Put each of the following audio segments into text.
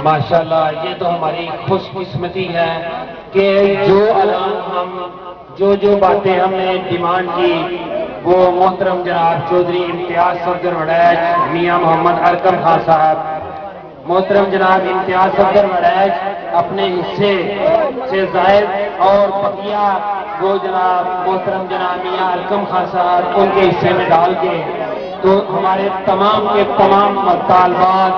माशाल्लाह, ये तो हमारी खुशकिस्मती है कि जो बातें हमने डिमांड की वो मोहतरम जनाब चौधरी इम्तियाज सफदर वड़ैच मियां मोहम्मद अरकम खान साहब, मोहतरम जनाब इम्तियाज सफदर वड़ैच अपने हिस्से से जायद और बकिया वो जनाब मोहतरम जनाब मियां अरकम खान साहब उनके हिस्से में डाल के, तो हमारे तमाम के तमाम तालबात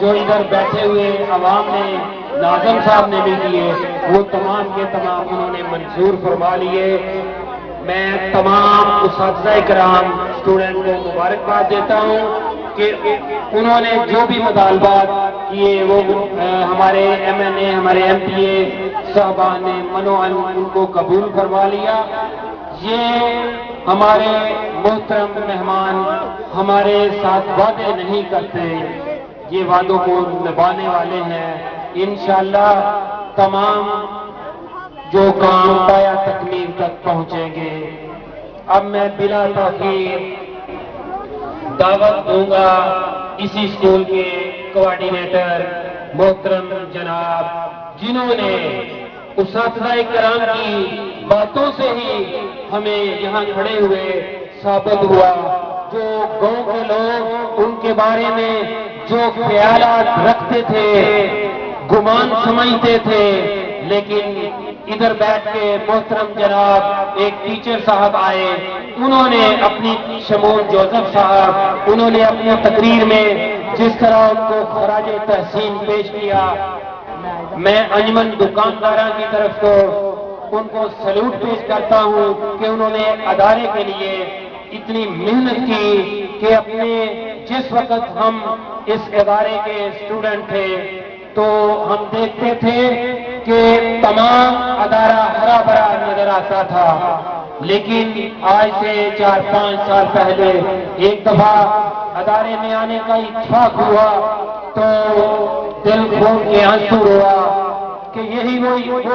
जो इधर बैठे हुए अवाम ने, नाज़म साहब ने भी दिए, वो तमाम के तमाम उन्होंने मंजूर फरमा लिए। मैं तमाम उस्ताद कराम स्टूडेंट को मुबारकबाद देता हूँ कि उन्होंने जो भी मुतालबात किए वो हमारे MNA, हमारे MPA साहबान ने मनोअन उनको कबूल फरमा लिया। ये हमारे मोहतरम मेहमान हमारे साथ वादे नहीं करते, ये वादों को निभाने वाले हैं। इंशाअल्लाह तमाम जो काम पाया तकमील तक पहुंचेंगे। अब मैं बिला ताखीर दावत दूंगा इसी स्कूल के कोऑर्डिनेटर मोहतरम जनाब, जिन्होंने उस्ताद कराम की बातों से ही हमें यहाँ खड़े हुए साबित हुआ। जो गांव के लोग उनके बारे में जो ख्यालात रखते थे, गुमान समझते थे, लेकिन इधर बैठ के मोहतरम जनाब एक टीचर साहब आए, उन्होंने अपनी शमून जोसेफ साहब, उन्होंने अपनी तकरीर में जिस तरह उनको खराजे तहसीन पेश किया, मैं अंजमन दुकानदारा की तरफ को उनको सैल्यूट पेश करता हूं कि उन्होंने अदारे के लिए इतनी मेहनत की कि अपने जिस वक्त हम इस इदारे के स्टूडेंट थे तो हम देखते थे कि तमाम अदारा हरा भरा नजर आता था, लेकिन आज से 4-5 साल पहले एक दफा अदारे में आने का इत्तेफाक हुआ तो दिल खोल के आंसू हुआ कि यही वो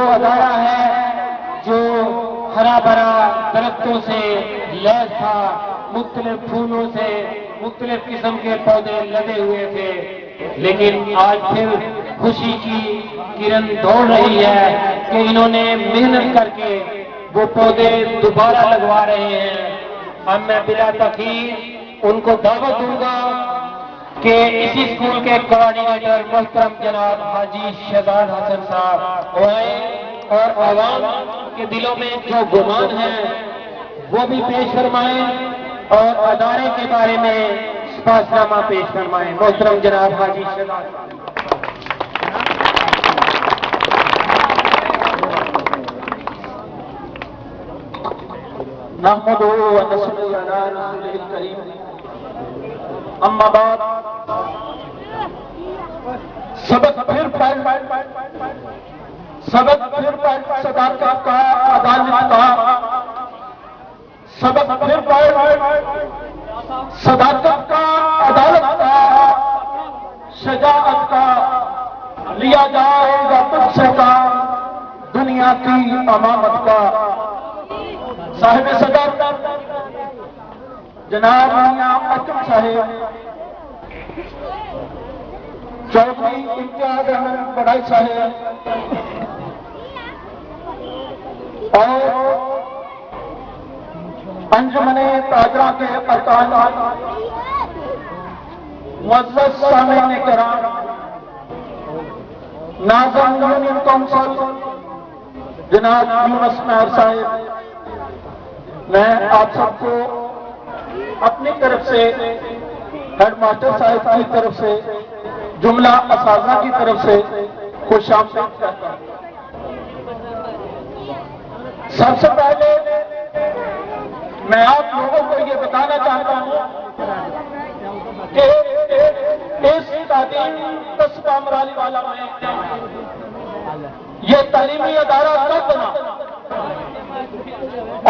अदारा है जो हरा भरा दरख्तों से लैस था, मुख्तलिफ फूलों से मुख्तलिफ किस्म के पौधे लगे हुए थे, लेकिन आज फिर खुशी की किरण दौड़ रही है कि इन्होंने मेहनत करके वो पौधे दोबारा लगवा रहे हैं। अब मैं बिला तखीर उनको दावत दूंगा कि इसी स्कूल के कोऑर्डिनेटर मोहतरम जनाब हाजी शहजाद हसन साहब आए और आवाम के दिलों में जो गुमान है वो भी पेश फरमाएं और अदारे के बारे में स्पष्टनामा पेश फरमाएं। मोहतरम जनाब हाजी शहजाद नहमदुहु व नसल्ली अला रसूलिल करीम, अम्मा बाद। सबक फिर सदाकत का, अदालत का, सबक फिर सदाकत का, अदालत का, शजाअत का लिया जाएगा तुझसे का, दुनिया की अमामत का। साहिब सदर जनाब मियां अरकम साहिब, चौधरी इम्तियाज अहमद वड़ैच साहिब और अंजुमने ताजरा के अरकान, मुअज़्ज़ज़ सामीन किराम, नाज़िम यूनियन काउंसिल जनाब यूनुस मेहर साहिब, मैं आप सबको अपनी तरफ से, हेडमास्टर साहिब की तरफ से, जुमला असातिज़ा की तरफ से खुशामदीद कहता हूं। सबसे पहले मैं आप लोगों को ये बताना चाहता हूं कि इस तालीम कस्बा मराली वाला में ये तालीमी अदारा कब बना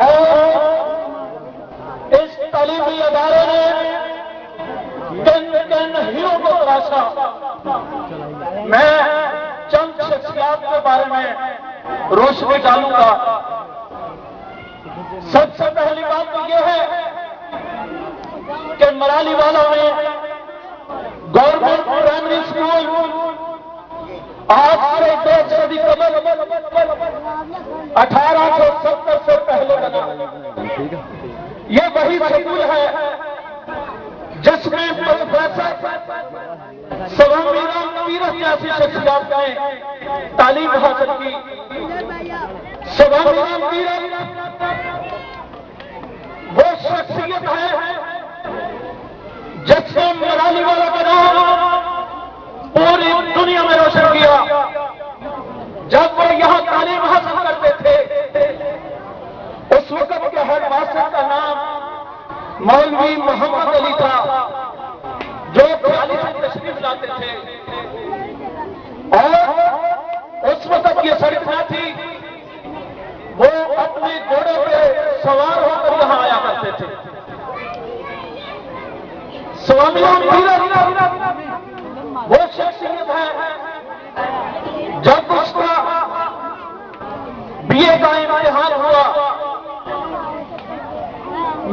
और इस तालीमी अदारे ने किन हीरो को तराशा। मैं चंद शख्सियात के बारे में रोशनी डालूंगा। सबसे पहली बात तो यह है मरालीवाला में गवर्नमेंट प्राइमरी स्कूल आज से 2 सदी कबल 1870 से पहले बना। ये वही स्कूल है जिसमें प्रोफेसर स्वामी राम तीरथ जैसी शख्सियत ने तालीम हासिल की। स्वामी राम तीरथ वो शख्सियत है जिसने मरालीवाला का नाम पूरी दुनिया में रोशन किया। जब वो यहां तालीम हासिल करते थे उस वक्त के हेडमास्टर का नाम मौलवी मोहम्मद अली था, जो बयाली से तशरीफ लाते थे। और उस वक्त ये सड़क न थी, वो अपने घोड़े पे सवार होकर यहां आया करते थे। स्वामी राम तीरथ वो शख्सियत है जब उसका बीए का इम्तिहान हुआ,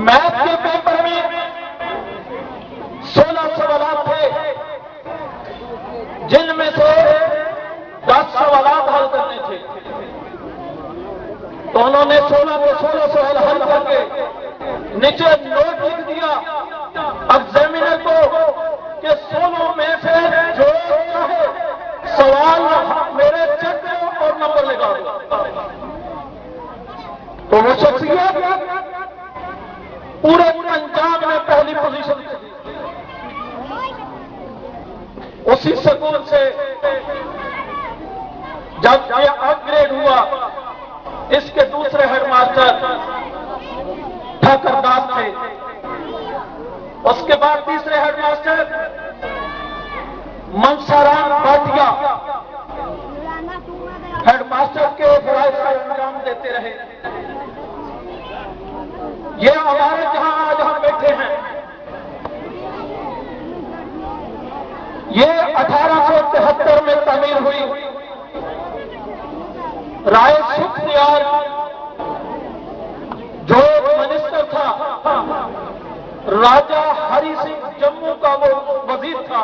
मैथ के पेपर में 16 सवाल थे, जिनमें से 10 सवाल हल करने थे। तो उन्होंने 16 के 16 सवाल हल करके नीचे नोट लिख दिया एग्जामिनर को कि 16 में से जो चाहे सवाल मेरे चेक और नंबर लगा दो। तो वो शख्सियत पूरे पंजाब में पहली पोजीशन थी। उसी स्कूल से जब ये अपग्रेड हुआ, इसके दूसरे हेडमास्टर ठाकर दास थे। उसके बाद तीसरे हेडमास्टर मनसाराम भाटिया हेडमास्टर के फराइज का इंतजाम देते रहे। ये हमारे जहां आज हम बैठे हैं, ये 1873 में तमीर हुई। राय सुखदयाल जो मिनिस्टर था, राजा हरि सिंह जम्मू का वो वजीर था,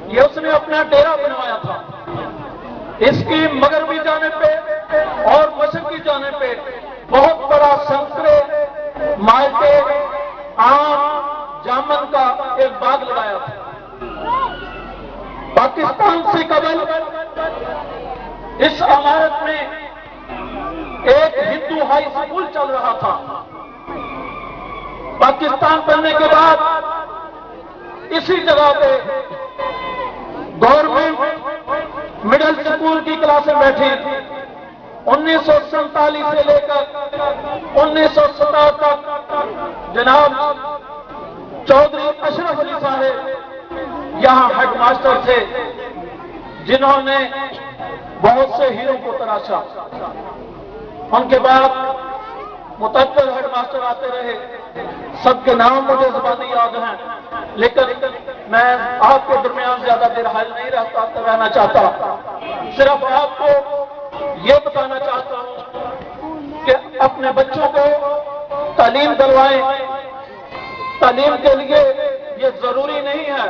ये उसने अपना डेरा बनवाया था। इसकी मगरबी जाने पे और मशरकी जाने पे बहुत बड़ा संतरे, माल्टे, आम, जामुन का एक बाग लगाया था। पाकिस्तान से कबल इस इमारत में एक हिंदू हाई स्कूल चल रहा था। पाकिस्तान बनने के बाद इसी जगह पे गवर्नमेंट मिडिल स्कूल की क्लासें बैठी। 1947 से लेकर 1970 तक जनाब चौधरी अशरफ अली साहब यहां हेडमास्टर थे, जिन्होंने बहुत से हीरो को तराशा। उनके बाद मुतअद्दिद हेडमास्टर आते रहे, सबके नाम मुझे ज़बानी याद हैं, लेकिन मैं आपके दरमियान ज्यादा देर हाल नहीं रहना चाहता। सिर्फ आपको ये बताना चाहता हूं कि अपने बच्चों को तालीम दिलवाएं। तालीम के लिए ये जरूरी नहीं है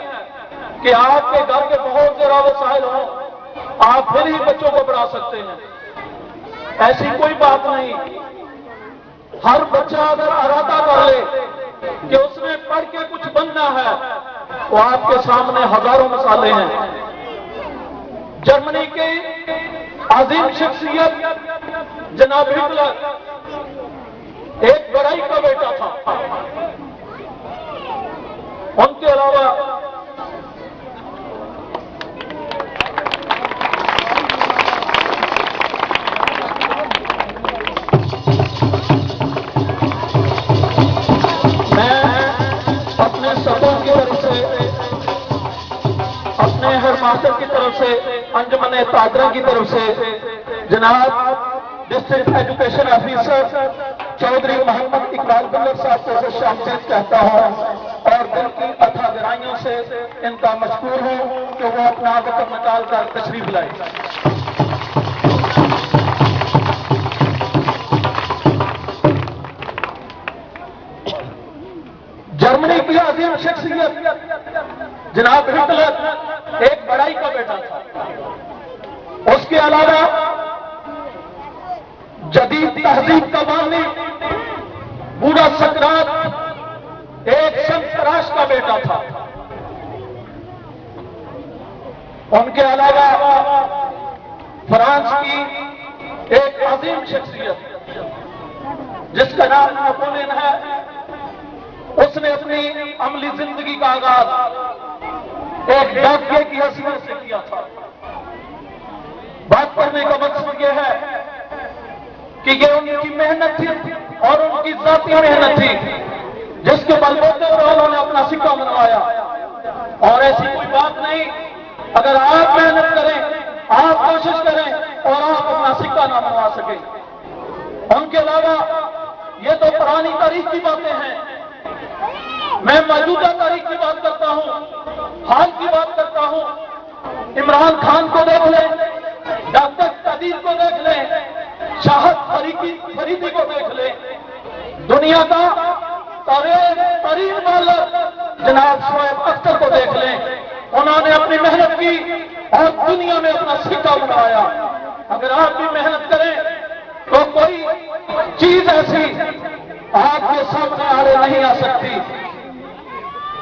कि आपके घर के बहुत ज्यादा वसाइल हों, आप फिर ही बच्चों को पढ़ा सकते हैं। ऐसी कोई बात नहीं। हर बच्चा अगर इरादा कर ले कि उसने पढ़ के कुछ बनना है, तो आपके सामने हजारों मिसालें हैं। जर्मनी के आजीम शख्सियत जनाब हिटलर एक बड़ाई का बेटा था। उनके अलावा हेडमास्टर की तरफ से, अंजुमन तादरा की तरफ से जनाब district education officer Chaudhary Mohammad Iqbal Bullar साहब को शामचेज कहता हूं और दिल की अथाह गहराइयों से इनका मशकूर हूं कि वो अपना वक्त निकाल कर तशरीफ लाए। जर्मनी की अजीम शख्सियत जनाब हिटलर एक बड़ाई का बेटा था। उसके अलावा जदीद तहजीब का बानी बूढ़ा सकरात एक संत तराश का बेटा था। उनके अलावा फ्रांस की एक अजीम शख्सियत जिसका नाम नेपोलियन है, उसने अपनी अमली जिंदगी का आगाज एक डाकिये की हैसियत से किया था। बात करने का मकसद यह है कि ये उनकी मेहनत थी और उनकी जाती मेहनत थी जिसके बलबूते पर उन्होंने अपना सिक्का मनवाया। और ऐसी कोई बात नहीं, अगर आप मेहनत करें, आप कोशिश करें और आप अपना सिक्का ना मनवा सके। उनके अलावा ये तो पुरानी तारीख की बातें हैं, मैं मौजूदा तारीख की बात करता हूं, हाल की बात करता हूं। इमरान खान को देख लें, डॉक्टर कदीर को देख लें, शाहद फरीदी को देख लें, दुनिया का तरीन बॉलर जनाब शोएब अख्तर को देख लें। उन्होंने अपनी मेहनत की और दुनिया में अपना सिक्का बनवाया। अगर आप भी मेहनत करें तो कोई चीज ऐसी आपके सामने आड़े नहीं आ सकती।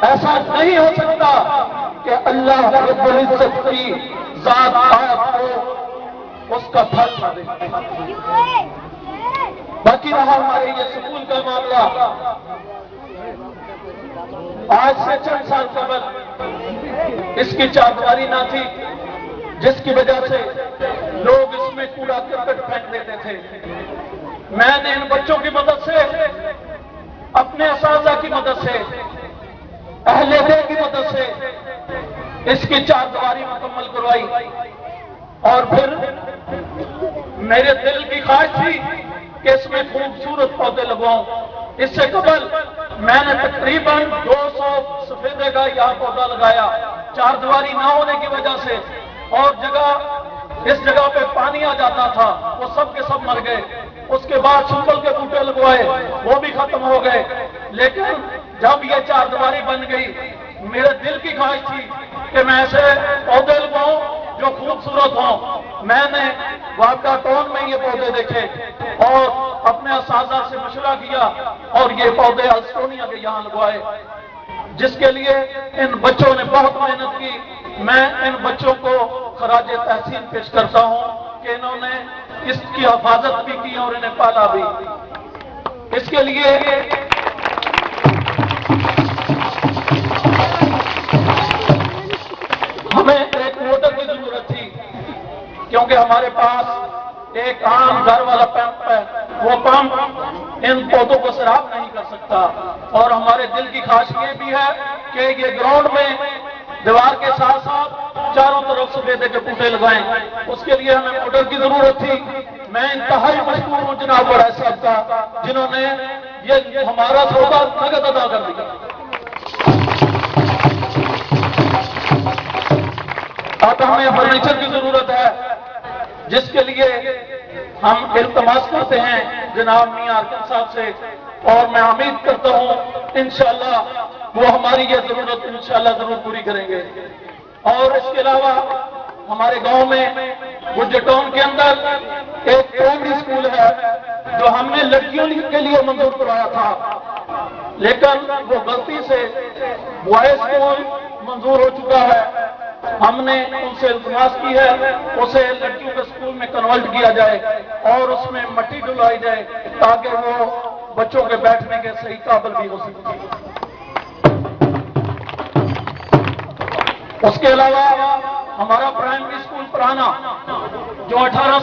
ऐसा नहीं हो सकता कि अल्लाह रब्बुल इज्जत की जात आपको उसका फल न दे। बाकी रहा हमारे ये स्कूल का मामला, आज से चंद साल कबल इसकी चारदीवारी ना थी, जिसकी वजह से लोग इसमें कूड़ा करकट फेंक देते थे। मैंने इन बच्चों की मदद से, अपने असाजा की मदद से, अहले दिल की मदद से इसकी चारदीवारी मुकम्मल करवाई। और फिर मेरे दिल की ख्वाहिश थी कि इसमें खूबसूरत पौधे लगवाऊं। इससे कबल मैंने तकरीबन 200 सफेदे का यहां पौधा लगाया। चारदीवारी ना होने की वजह से और इस जगह पे पानी आ जाता था, वो सब के सब मर गए। उसके बाद सुंबल के बूटे लगवाए, वो भी खत्म हो गए। लेकिन जब ये चारदीवारी बन गई, मेरे दिल की ख्वाहिश थी कि मैं ऐसे पौधे लगाऊं जो खूबसूरत हों। मैंने वाका टाउन में ये पौधे देखे और अपने असाजा से मशवरा किया और ये पौधे अल्स्टोनिया के यहां लगवाए, जिसके लिए इन बच्चों ने बहुत मेहनत की। मैं इन बच्चों को खराज तहसीन पेश करता हूं कि इन्होंने इसकी हिफाजत भी की और इन्हें पाला भी। इसके लिए हमें एक मोटर की जरूरत थी, क्योंकि हमारे पास एक आम घर वाला पंप है, वो पंप इन पौधों को सराब नहीं कर सकता। और हमारे दिल की ख्वाहिश ये भी है कि ये ग्राउंड में दीवार के साथ साथ चारों तरफ सफेदे के बूटे लगाएं। उसके लिए हमें मोटर की जरूरत थी। मैं इंतहाई मशकूर हूं जनाब बड़ा साहब का, जिन्होंने ये हमारा सौदा नगद अदा कर दिया। अब हमें फर्नीचर की जरूरत है, जिसके लिए हम इल्तमास करते हैं जनाब मियां आरकम साहब से, और मैं उम्मीद करता हूं इंशाअल्लाह वो हमारी ये जरूरत इंशाअल्लाह जरूर पूरी करेंगे। और इसके अलावा हमारे गांव में गुज्जर टाउन के अंदर एक प्राइमरी स्कूल है जो हमने लड़कियों के लिए मंजूर करवाया था, लेकिन वो गलती से बॉयज स्कूल मंजूर हो चुका है। हमने उनसे इल्तमास की है उसे लड़कियों के स्कूल में कन्वर्ट किया जाए और उसमें मट्टी डुलाई जाए ताकि वो बच्चों के बैठने के सही काबिल भी हो सके। उसके अलावा हमारा प्राइमरी स्कूल पुराना जो 18